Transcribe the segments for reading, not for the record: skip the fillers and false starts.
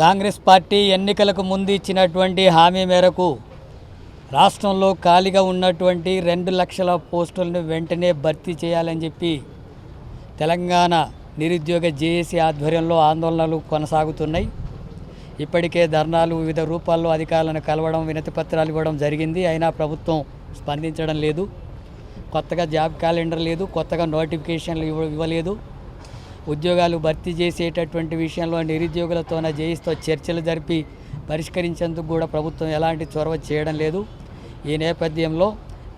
Congress party ఎన్నికలకు ముందు ఇచ్చినటువంటి హామీ మేరకు రాష్ట్రంలో ఖాళీగా ఉన్నటువంటి 2 లక్షల పోస్టులను వెంటనే భర్తీ చేయాలని చెప్పి తెలంగాణ నిరుద్యోగ జేఏసీ ఆధ్వర్యంలో ఆందోళనలు కొనసాగుతున్నాయి. ఇప్పటికే ధర్నాలు వివిధ రూపాల్లో అధికారులను కలవడం, వినతి పత్రాలు ఇవ్వడం జరిగింది. అయినా ప్రభుత్వం స్పందించడం లేదు. కొత్తగా జాబ్ క్యాలెండర్ లేదు, కొత్తగా నోటిఫికేషన్లు ఇవ్వలేదు. ఉద్యోగాలు భర్తీ చేసేటటువంటి విషయంలో నిరుద్యోగులతోన జేఏసీతో చర్చలు జరిపి పరిష్కరించేందుకు కూడా ప్రభుత్వం ఎలాంటి చొరవ చేయడం లేదు. ఈ నేపథ్యంలో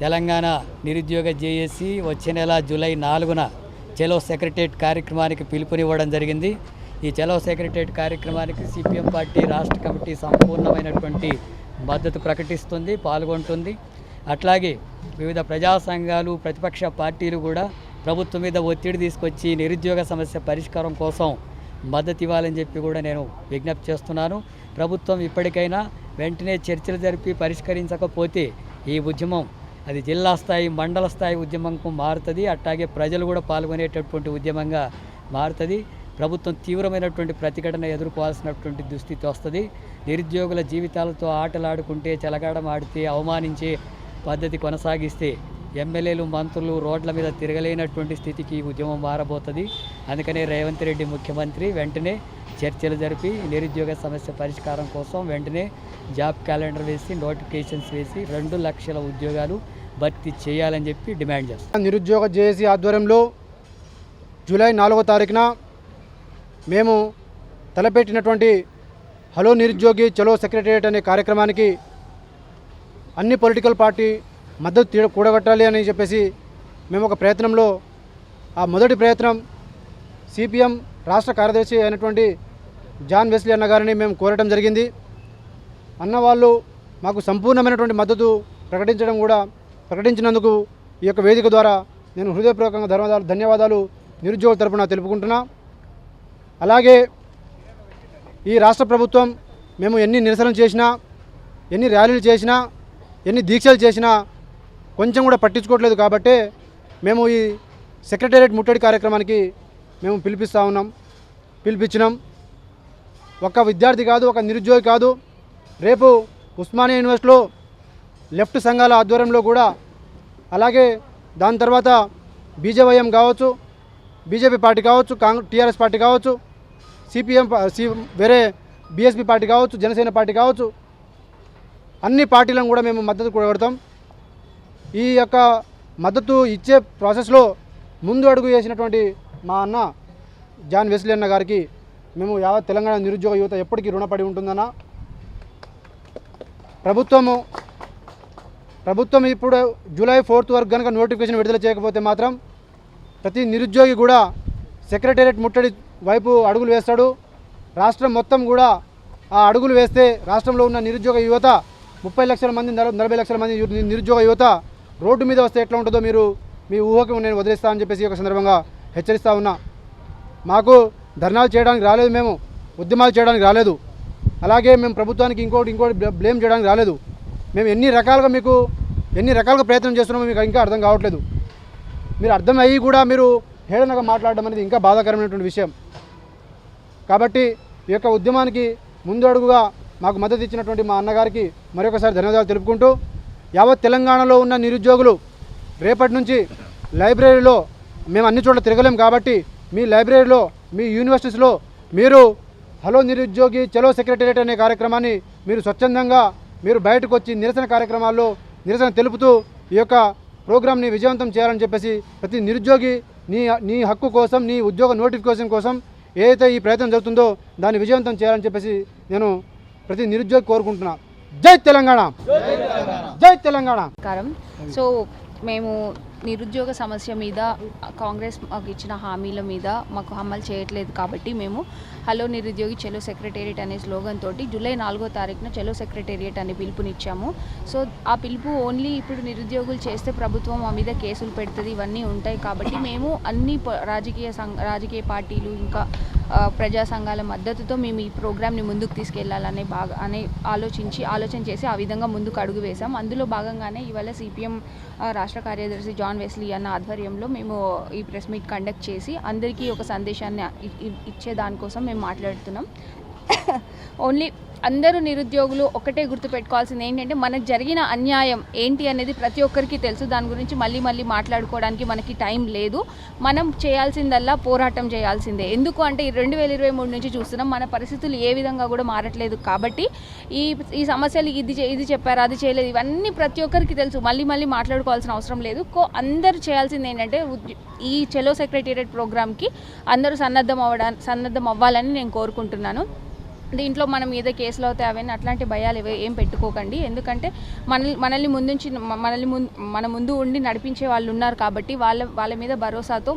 తెలంగాణ నిరుద్యోగ జేఏసీ వచ్చే నెల జూలై 4న చలో సెక్రటరియట్ కార్యక్రమానికి పిలుపునివ్వడం జరిగింది. ఈ చలో సెక్రటరియట్ కార్యక్రమానికి సిపిఎం పార్టీ రాష్ట్ర కమిటీ సంపూర్ణమైనటువంటి మద్దతు ప్రకటిస్తుంది, పాల్గొంటుంది. అట్లాగే వివిధ ప్రజా సంఘాలు, ప్రతిపక్ష పార్టీలు కూడా ప్రభుత్వం మీద ఒత్తిడి తీసుకొచ్చి నిరుద్యోగ సమస్య పరిష్కారం కోసం మద్దతు ఇవ్వాలని చెప్పి కూడా నేను విజ్ఞప్తి చేస్తున్నాను. ప్రభుత్వం ఇప్పటికైనా వెంటనే చర్చలు జరిపి పరిష్కరించకపోతే ఈ ఉద్యమం అది జిల్లా స్థాయి, మండల స్థాయి ఉద్యమంకు మారుతుంది. అట్లాగే ప్రజలు కూడా పాల్గొనేటటువంటి ఉద్యమంగా మారుతుంది. ప్రభుత్వం తీవ్రమైనటువంటి ప్రతిఘటన ఎదుర్కోవాల్సినటువంటి దుస్థితి వస్తుంది. నిరుద్యోగుల జీవితాలతో ఆటలాడుకుంటే, చెలగాడం ఆడితే, అవమానించే పద్ధతి కొనసాగిస్తే ఎమ్మెల్యేలు, మంత్రులు రోడ్ల మీద తిరగలేనటువంటి స్థితికి ఈ ఉద్యమం మారబోతుంది. అందుకనే రేవంత్ రెడ్డి ముఖ్యమంత్రి వెంటనే చర్చలు జరిపి నిరుద్యోగ సమస్య పరిష్కారం కోసం వెంటనే జాబ్ క్యాలెండర్ వేసి, నోటిఫికేషన్స్ వేసి 2 లక్షల ఉద్యోగాలు భర్తీ చేయాలని చెప్పి డిమాండ్ చేస్తాం. నిరుద్యోగ జేఏసీ ఆధ్వర్యంలో జూలై 4వ తారీఖున మేము తలపెట్టినటువంటి హలో నిరుద్యోగి చలో సెక్రటరియట్ అనే కార్యక్రమానికి అన్ని పొలిటికల్ పార్టీ మద్దతు కూడగట్టాలి అని చెప్పేసి మేము ఒక ప్రయత్నంలో ఆ మొదటి ప్రయత్నం సిపిఎం రాష్ట్ర కార్యదర్శి అయినటువంటి జాన్ వెస్లీ అన్న గారిని మేము కోరటం జరిగింది. అన్న వాళ్ళు మాకు సంపూర్ణమైనటువంటి మద్దతు ప్రకటించినందుకు ఈ యొక్క వేదిక ద్వారా నేను హృదయపూర్వకంగా ధన్యవాదాలు నిరుద్యోగుల తరపున తెలుపుకుంటున్నా. అలాగే ఈ రాష్ట్ర ప్రభుత్వం మేము ఎన్ని నిరసనలు చేసినా, ఎన్ని ర్యాలీలు చేసినా, ఎన్ని దీక్షలు చేసినా కొంచెం కూడా పట్టించుకోవట్లేదు. కాబట్టే మేము ఈ సెక్రటేరియట్ ముట్టడి కార్యక్రమానికి మేము పిలిపించినాం. ఒక విద్యార్థి కాదు, ఒక నిరుద్యోగి కాదు, రేపు ఉస్మానియా యూనివర్సిటీలో లెఫ్ట్ సంఘాల ఆధ్వర్యంలో కూడా, అలాగే దాని తర్వాత బీజేవైఎం కావచ్చు, బీజేపీ పార్టీ కావచ్చు, టీఆర్ఎస్ పార్టీ కావచ్చు, సిపిఎం వేరే బీఎస్పీ పార్టీ కావచ్చు, జనసేన పార్టీ కావచ్చు, అన్ని పార్టీలను కూడా మేము మద్దతు కూడగడతాం. ఈ యొక్క మద్దతు ఇచ్చే ప్రాసెస్లో ముందు అడుగు వేసినటువంటి మా అన్న జాన్ వెస్లీ అన్న గారికి మేము యావత్ తెలంగాణ నిరుద్యోగ యువత ఎప్పటికీ రుణపడి ఉంటుందన్న. ప్రభుత్వం ఇప్పుడు జూలై 4th వరకు కనుక నోటిఫికేషన్ విడుదల చేయకపోతే మాత్రం ప్రతి నిరుద్యోగి కూడా సెక్రటేరియట్ ముట్టడి వైపు అడుగులు వేస్తాడు. రాష్ట్రం మొత్తం కూడా ఆ అడుగులు వేస్తే రాష్ట్రంలో ఉన్న నిరుద్యోగ యువత 30 లక్షల మంది, 40 లక్షల మంది నిరుద్యోగ యువత రోడ్డు మీద వస్తే ఎట్లా ఉంటుందో మీరు మీ ఊహకు నేను వదిలేస్తానని చెప్పేసి ఒక సందర్భంగా హెచ్చరిస్తూ ఉన్నా. మాకు ధర్నాలు చేయడానికి రాలేదు, మేము ఉద్యమాలు చేయడానికి రాలేదు, అలాగే మేము ప్రభుత్వానికి ఇంకోటి బ్లేమ్ చేయడానికి రాలేదు. మేము ఎన్ని రకాలుగా ప్రయత్నం చేస్తున్నామో మీకు ఇంకా అర్థం కావట్లేదు. మీరు అర్థం అయ్యి కూడా మీరు హేళనగా మాట్లాడడం అనేది ఇంకా బాధాకరమైనటువంటి విషయం. కాబట్టి ఈ యొక్క ఉద్యమానికి ముందు అడుగుగా మాకు మద్దతు ఇచ్చినటువంటి మా అన్నగారికి మరొకసారి ధన్యవాదాలు తెలుపుకుంటూ, యావత్ తెలంగాణలో ఉన్న నిరుద్యోగులు రేపటి నుంచి లైబ్రరీలో మేము అన్ని చోట్ల తిరగలేం కాబట్టి మీ లైబ్రరీలో, మీ యూనివర్సిటీస్లో మీరు హలో నిరుద్యోగి చలో సెక్రటేరియట్ అనే కార్యక్రమాన్ని మీరు స్వచ్ఛందంగా మీరు బయటకు వచ్చి నిరసన కార్యక్రమాల్లో నిరసన తెలుపుతూ ఈ యొక్క ప్రోగ్రామ్ని విజయవంతం చేయాలని చెప్పేసి ప్రతి నిరుద్యోగి నీ హక్కు కోసం, నీ ఉద్యోగ నోటిఫికేషన్ కోసం ఏదైతే ఈ ప్రయత్నం జరుగుతుందో దాన్ని విజయవంతం చేయాలని చెప్పేసి నేను ప్రతి నిరుద్యోగి కోరుకుంటున్నా. జై తెలంగాణ, జై తెలంగాణ. సో మేము నిరుద్యోగ సమస్య మీద కాంగ్రెస్ మాకు ఇచ్చిన హామీల మీద మాకు అమలు చేయట్లేదు కాబట్టి మేము హలో నిరుద్యోగి చలో సెక్రటేరియట్ అనే స్లోగన్ తోటి జూలై 4వ తారీఖున చలో సెక్రటేరియట్ అనే పిలుపునిచ్చాము. సో ఆ పిలుపు ఓన్లీ ఇప్పుడు నిరుద్యోగులు చేస్తే ప్రభుత్వం మా మీద కేసులు పెడుతుంది, ఇవన్నీ ఉంటాయి కాబట్టి మేము అన్ని రాజకీయ పార్టీలు ఇంకా ప్రజా సంఘాల మద్దతుతో మేము ఈ ప్రోగ్రామ్ని ముందుకు తీసుకెళ్లాలనే ఆలోచన చేసి ఆ విధంగా ముందుకు అడుగు వేసాం. అందులో భాగంగానే ఇవాళ సిపిఎం రాష్ట్ర కార్యదర్శి జాన్ వెస్లీ అన్న ఆధ్వర్యంలో మేము ఈ ప్రెస్ మీట్ కండక్ట్ చేసి అందరికీ ఒక సందేశాన్ని ఇచ్చే దానికోసం మేము మాట్లాడుతున్నాం. ఓన్లీ అందరూ నిరుద్యోగులు ఒకటే గుర్తుపెట్టుకోవాల్సింది ఏంటంటే మనకు జరిగిన అన్యాయం ఏంటి అనేది ప్రతి ఒక్కరికి తెలుసు. దాని గురించి మళ్ళీ మాట్లాడుకోవడానికి మనకి టైం లేదు. మనం చేయాల్సిందల్లా పోరాటం చేయాల్సిందే. ఎందుకు అంటే 2023 నుంచి చూస్తున్నాం మన పరిస్థితులు ఏ విధంగా కూడా మారట్లేదు. కాబట్టి ఈ సమస్యలు ఇది చెప్పారు, అది చేయలేదు, ఇవన్నీ ప్రతి ఒక్కరికి తెలుసు. మళ్ళీ మాట్లాడుకోవాల్సిన అవసరం లేదు. అందరూ చేయాల్సింది ఏంటంటే ఈ చెలో సెక్రటేరియట్ ప్రోగ్రామ్కి అందరూ సన్నద్ధం అవ్వాలని నేను కోరుకుంటున్నాను. దీంట్లో మనం ఏదో కేసులు అవుతాయి అవన్నీ అట్లాంటి భయాలు ఏం పెట్టుకోకండి. ఎందుకంటే మన ముందు ఉండి నడిపించే వాళ్ళు ఉన్నారు. కాబట్టి వాళ్ళ మీద భరోసాతో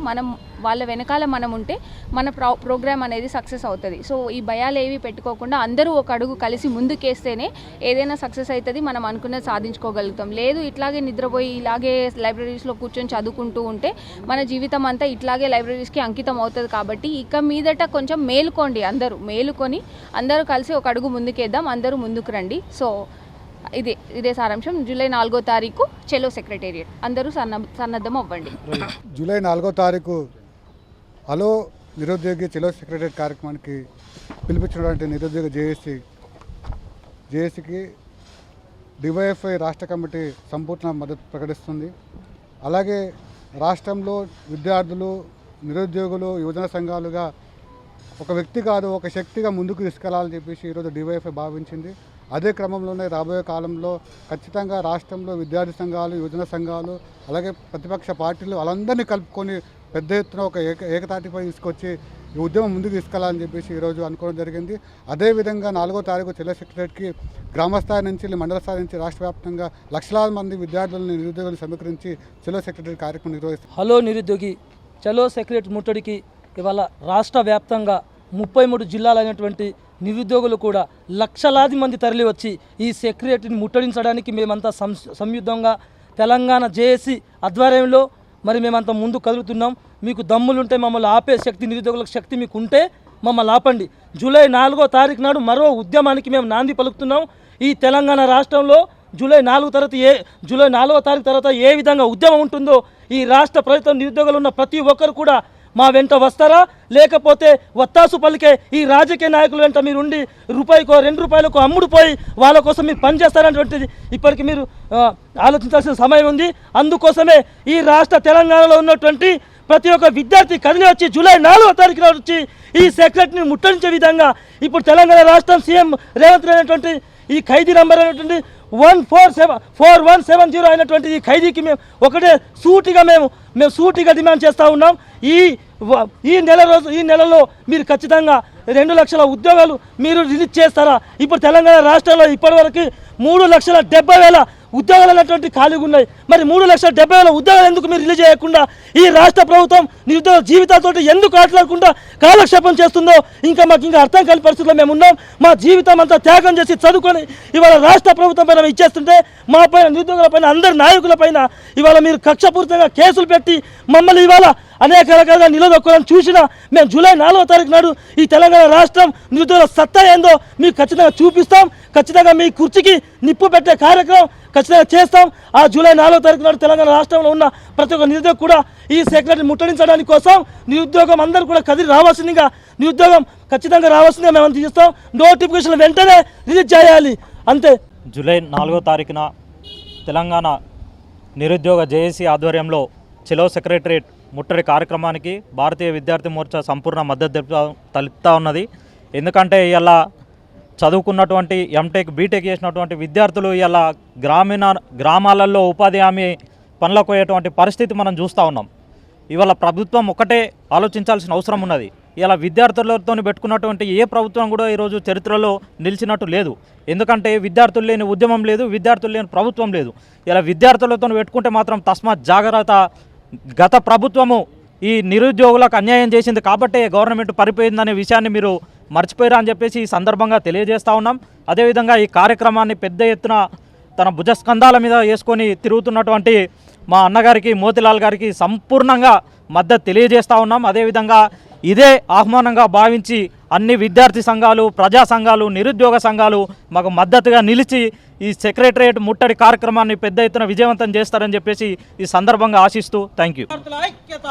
వాళ్ళ వెనకాల మనం ఉంటే మన ప్రోగ్రామ్ అనేది సక్సెస్ అవుతుంది. సో ఈ భయాలు ఏవి పెట్టుకోకుండా అందరూ ఒక అడుగు కలిసి ముందుకేస్తేనే ఏదైనా సక్సెస్ అవుతుంది, మనం అనుకున్నది సాధించుకోగలుగుతాం. లేదు ఇట్లాగే నిద్రపోయి ఇలాగే లైబ్రరీస్లో కూర్చొని చదువుకుంటూ ఉంటే మన జీవితం అంతా ఇట్లాగే లైబ్రరీస్కి అంకితం అవుతుంది. కాబట్టి ఇక మీదట కొంచెం మేలుకోండి, మేలుకొని అందరూ కలిసి ఒక అడుగు ముందుకేద్దాం, అందరూ ముందుకు రండి. సో ఇదే సారాంశం. జూలై 4వ తారీఖు చెలో సెక్రటేరియట్ అందరూ సన్నద్ధం అవ్వండి. జూలై 4వ తారీఖు హలో నిరుద్యోగి చెలో సెక్రటేరియట్ కార్యక్రమానికి పిలిపించినటువంటి నిరుద్యోగ జేఏసీకి డివైఎఫ్ఐ రాష్ట్ర కమిటీ సంపూర్ణ మద్దతు ప్రకటిస్తుంది. అలాగే రాష్ట్రంలో విద్యార్థులు, నిరుద్యోగులు, యువజన సంఘాలుగా ఒక వ్యక్తి కాదు ఒక శక్తిగా ముందుకు తీసుకెళ్లాలని చెప్పేసి ఈరోజు డివైఎఫ్ఐ భావించింది. అదే క్రమంలోనే రాబోయే కాలంలో ఖచ్చితంగా రాష్ట్రంలో విద్యార్థి సంఘాలు, యువజన సంఘాలు, అలాగే ప్రతిపక్ష పార్టీలు వాళ్ళందరినీ కలుపుకొని పెద్ద ఎత్తున ఒక ఏకతాటిపై తీసుకొచ్చి ఈ ఉద్యమం ముందుకు తీసుకెళ్లాలని చెప్పేసి ఈరోజు అనుకోవడం జరిగింది. అదేవిధంగా 4వ తారీఖు చెలో సెక్రటరీకి గ్రామస్థాయి నుంచి మండల స్థాయి నుంచి రాష్ట్ర వ్యాప్తంగా లక్షలాది మంది విద్యార్థులను, నిరుద్యోగులు సమీకరించి చెలో సెక్రటరీ కార్యక్రమం నిర్వహిస్తారు. హలో నిరుద్యోగి చెలో సెక్రటరీ ముట్టడికి ఇవాళ రాష్ట్ర వ్యాప్తంగా 33 జిల్లాలైనటువంటి నిరుద్యోగులు కూడా లక్షలాది మంది తరలి వచ్చి ఈ సెక్రటరీని ముట్టడించడానికి మేమంతా సంయుద్ధంగా తెలంగాణ జేఏసీ ఆధ్వర్యంలో మేమంతా ముందు కదులుతున్నాం. మీకు దమ్ములుంటే మమ్మల్ని ఆపే శక్తి, నిరుద్యోగులకు శక్తి మీకు ఉంటే మమ్మల్ని ఆపండి. జూలై 4వ తారీఖు నాడు మరో ఉద్యమానికి మేము నాంది పలుకుతున్నాం. ఈ తెలంగాణ రాష్ట్రంలో జూలై 4వ తారీఖు తర్వాత ఏ విధంగా ఉద్యమం ఉంటుందో ఈ రాష్ట్ర ప్రభుత్వం నిరుద్యోగులు ఉన్న ప్రతి ఒక్కరు కూడా మా వెంట వస్తారా, లేకపోతే వత్తాసు పలికే ఈ రాజకీయ నాయకుల వెంట మీరు ఉండి రూపాయికో 2 రూపాయలకో అమ్ముడుపోయి వాళ్ళ కోసం మీరు పనిచేస్తారనేటువంటిది ఇప్పటికి మీరు ఆలోచించాల్సిన సమయం ఉంది. అందుకోసమే ఈ రాష్ట్ర తెలంగాణలో ఉన్నటువంటి ప్రతి ఒక్క విద్యార్థి కదిలి వచ్చి జూలై 4వ తారీఖున వచ్చి ఈ సెక్రటరీని ముట్టడించే విధంగా ఇప్పుడు తెలంగాణ రాష్ట్రం సీఎం రేవంత్ అనేటువంటి ఈ ఖైదీ నంబర్ అనేటువంటి 4170 అయినటువంటి ఈ ఖైదీకి మేము ఒకటే మేము సూటిగా డిమాండ్ చేస్తూ ఉన్నాం. ఈ నెలలో మీరు ఖచ్చితంగా 2 లక్షల ఉద్యోగాలు మీరు రిలీజ్ చేస్తారా? ఇప్పుడు తెలంగాణ రాష్ట్రంలో ఇప్పటివరకు 3,70,000 ఉద్యోగాలు అన్నటువంటి ఖాళీగా ఉన్నాయి. మరి 3,70,000 ఉద్యోగాలు ఎందుకు మీరు రిలీజ్ చేయకుండా ఈ రాష్ట్ర ప్రభుత్వం నిరుద్యోగ జీవితాలతో ఎందుకు ఆటలాడకుండా కాలక్షేపం చేస్తుందో మాకు అర్థం కాని పరిస్థితుల్లో మేము ఉన్నాం. మా జీవితం అంతా త్యాగం చేసి చదువుకొని ఇవాళ రాష్ట్ర ప్రభుత్వం పైన ఇచ్చేస్తుంటే మా పైన, నిరుద్యోగుల పైన, అందరి నాయకుల పైన ఇవాళ మీరు కక్షపూరితంగా కేసులు పెట్టి మమ్మల్ని ఇవాళ అనేక రకాలుగా నిలదొక్కాలని చూసినా మేము జూలై 4వ తారీఖు నాడు ఈ తెలంగాణ రాష్ట్రం నిరుద్యోగుల సత్తా ఏందో మీకు ఖచ్చితంగా చూపిస్తాం. ఖచ్చితంగా మీ కుర్చీకి నిప్పు పెట్టే కార్యక్రమం ఖచ్చితంగా చేస్తాం. ఆ జూలై 4వ తారీఖు నాడు తెలంగాణ రాష్ట్రంలో ఉన్న ప్రతి ఒక్క నిరుద్యోగి కూడా ఈ సెక్రటరీ ముట్టడించడానికి కోసం నిరుద్యోగం అందరూ కూడా కదిలి రావాల్సిందిగా, నిరుద్యోగం ఖచ్చితంగా రావాల్సిందిగా మేము తీస్తాం. నోటిఫికేషన్ వెంటనే రిలీజ్ చేయాలి, అంతే. జూలై 4వ తారీఖున తెలంగాణ నిరుద్యోగ జేఏసీ ఆధ్వర్యంలో చెలో సెక్రటరేట్ ముట్టడి కార్యక్రమానికి భారతీయ విద్యార్థి మోర్చా సంపూర్ణ మద్దతు తెలుపుతా ఉన్నది. ఎందుకంటే ఇలా చదువుకున్నటువంటి ఎంటెక్, బీటెక్ చేసినటువంటి విద్యార్థులు ఇలా గ్రామాలలో ఉపాధి హామీ పనులకు పోయేటువంటి పరిస్థితి మనం చూస్తూ ఉన్నాం. ఇవాళ ప్రభుత్వం ఒకటే ఆలోచించాల్సిన అవసరం ఉన్నది. ఇలా విద్యార్థులతో పెట్టుకున్నటువంటి ఏ ప్రభుత్వం కూడా ఈరోజు చరిత్రలో నిలిచినట్టు లేదు. ఎందుకంటే విద్యార్థులు లేని ఉద్యమం లేదు, విద్యార్థులు లేని ప్రభుత్వం లేదు. ఇలా విద్యార్థులతో పెట్టుకుంటే మాత్రం తస్మాత్ జాగ్రత్త. గత ప్రభుత్వము ఈ నిరుద్యోగులకు అన్యాయం చేసింది కాబట్టే గవర్నమెంట్ పరిపోయిందనే విషయాన్ని మీరు మర్చిపోయారా అని చెప్పేసి ఈ సందర్భంగా తెలియజేస్తూ ఉన్నాం. అదేవిధంగా ఈ కార్యక్రమాన్ని పెద్ద ఎత్తున తన భుజస్కంధాల మీద వేసుకొని తిరుగుతున్నటువంటి మా అన్నగారికి, మోతిలాల్ గారికి సంపూర్ణంగా మద్దతు తెలియజేస్తూ ఉన్నాం. అదేవిధంగా ఇదే ఆహ్వానంగా భావించి అన్ని విద్యార్థి సంఘాలు, ప్రజా సంఘాలు, నిరుద్యోగ సంఘాలు మాకు మద్దతుగా నిలిచి ఈ సెక్రటరియట్ ముట్టడి కార్యక్రమాన్ని పెద్ద ఎత్తున విజయవంతం చేస్తారని చెప్పేసి ఈ సందర్భంగా ఆశిస్తూ థ్యాంక్ యూ. విద్యార్థుల ఐక్యత.